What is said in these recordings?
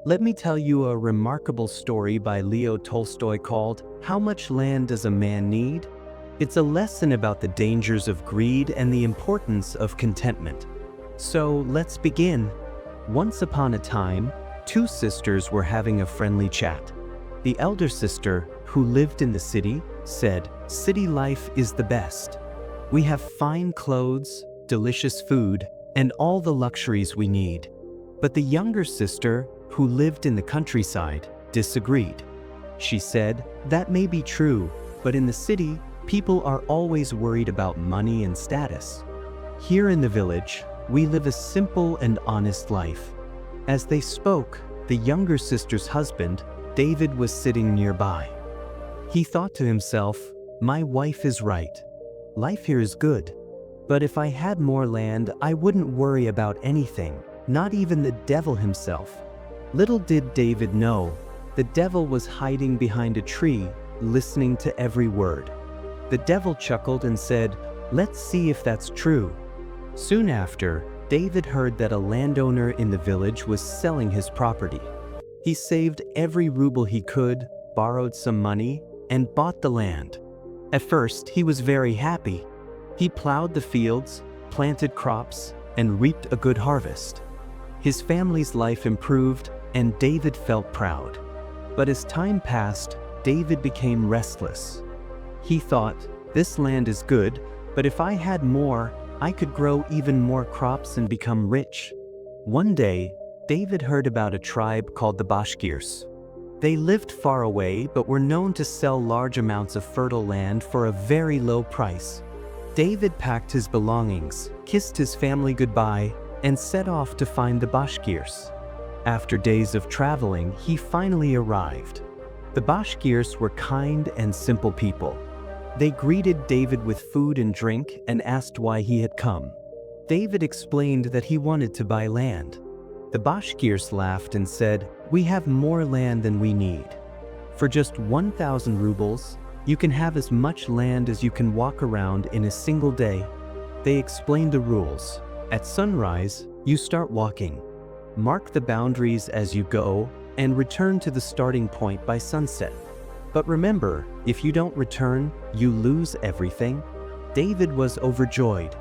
Let me tell you a remarkable story by Leo Tolstoy called How Much Land Does a Man Need? It's a lesson about the dangers of greed and the importance of contentment. So let's begin. Once upon a time, two sisters were having a friendly chat. The elder sister, who lived in the city, said, "City life is the best. We have fine clothes, delicious food, and all the luxuries we need." But the younger sister, who lived in the countryside, disagreed. She said, "That may be true, but in the city, people are always worried about money and status. Here in the village, we live a simple and honest life." As they spoke, the younger sister's husband, David, was sitting nearby. He thought to himself, "My wife is right. Life here is good. But if I had more land, I wouldn't worry about anything, not even the devil himself." Little did David know, the devil was hiding behind a tree, listening to every word. The devil chuckled and said, "Let's see if that's true." Soon after, David heard that a landowner in the village was selling his property. He saved every ruble he could, borrowed some money, and bought the land. At first, he was very happy. He plowed the fields, planted crops, and reaped a good harvest. His family's life improved, and David felt proud. But as time passed, David became restless. He thought, "This land is good, but if I had more, I could grow even more crops and become rich." One day, David heard about a tribe called the Bashkirs. They lived far away but were known to sell large amounts of fertile land for a very low price. David packed his belongings, kissed his family goodbye, and set off to find the Bashkirs. After days of traveling, he finally arrived. The Bashkirs were kind and simple people. They greeted David with food and drink and asked why he had come. David explained that he wanted to buy land. The Bashkirs laughed and said, "We have more land than we need. For just 1,000 rubles, you can have as much land as you can walk around in a single day." They explained the rules. At sunrise, you start walking. Mark the boundaries as you go and return to the starting point by sunset. But remember, if you don't return, you lose everything. David was overjoyed.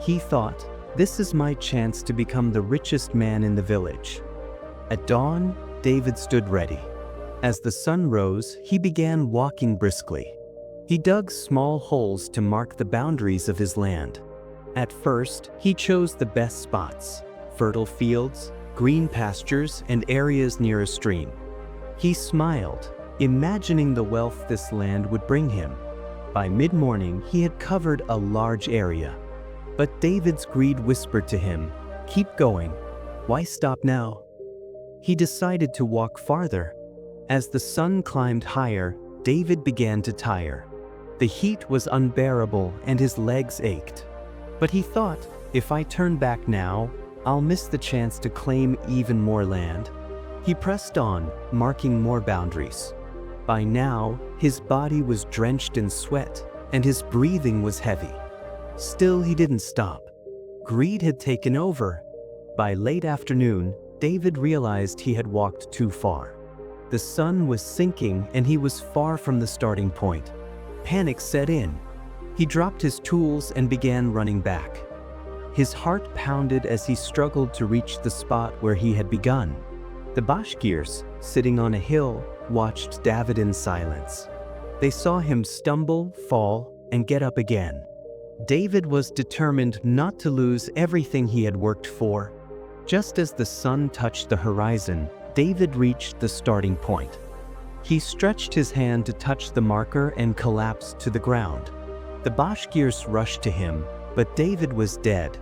He thought, "This is my chance to become the richest man in the village." At dawn, David stood ready. As the sun rose, he began walking briskly. He dug small holes to mark the boundaries of his land. At first, he chose the best spots: fertile fields, green pastures, and areas near a stream. He smiled, imagining the wealth this land would bring him. By mid-morning, he had covered a large area. But David's greed whispered to him, "Keep going. Why stop now?" He decided to walk farther. As the sun climbed higher, David began to tire. The heat was unbearable and his legs ached. But he thought, "If I turn back now, I'll miss the chance to claim even more land." He pressed on, marking more boundaries. By now, his body was drenched in sweat and his breathing was heavy. Still, he didn't stop. Greed had taken over. By late afternoon, David realized he had walked too far. The sun was sinking and he was far from the starting point. Panic set in. He dropped his tools and began running back. His heart pounded as he struggled to reach the spot where he had begun. The Bashkirs, sitting on a hill, watched David in silence. They saw him stumble, fall, and get up again. David was determined not to lose everything he had worked for. Just as the sun touched the horizon, David reached the starting point. He stretched his hand to touch the marker and collapsed to the ground. The Bashkirs rushed to him, but David was dead.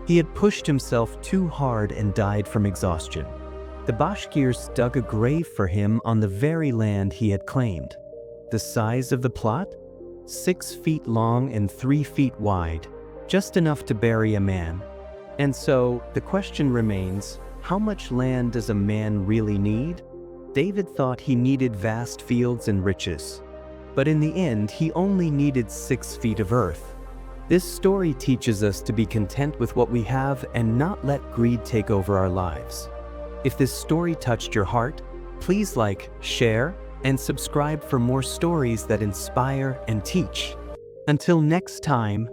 He had pushed himself too hard and died from exhaustion. The Bashkirs dug a grave for him on the very land he had claimed. The size of the plot? 6 feet long and 3 feet wide, just enough to bury a man. And so, the question remains, how much land does a man really need? David thought he needed vast fields and riches. But in the end, he only needed 6 feet of earth. This story teaches us to be content with what we have and not let greed take over our lives. If this story touched your heart, please like, share, and subscribe for more stories that inspire and teach. Until next time,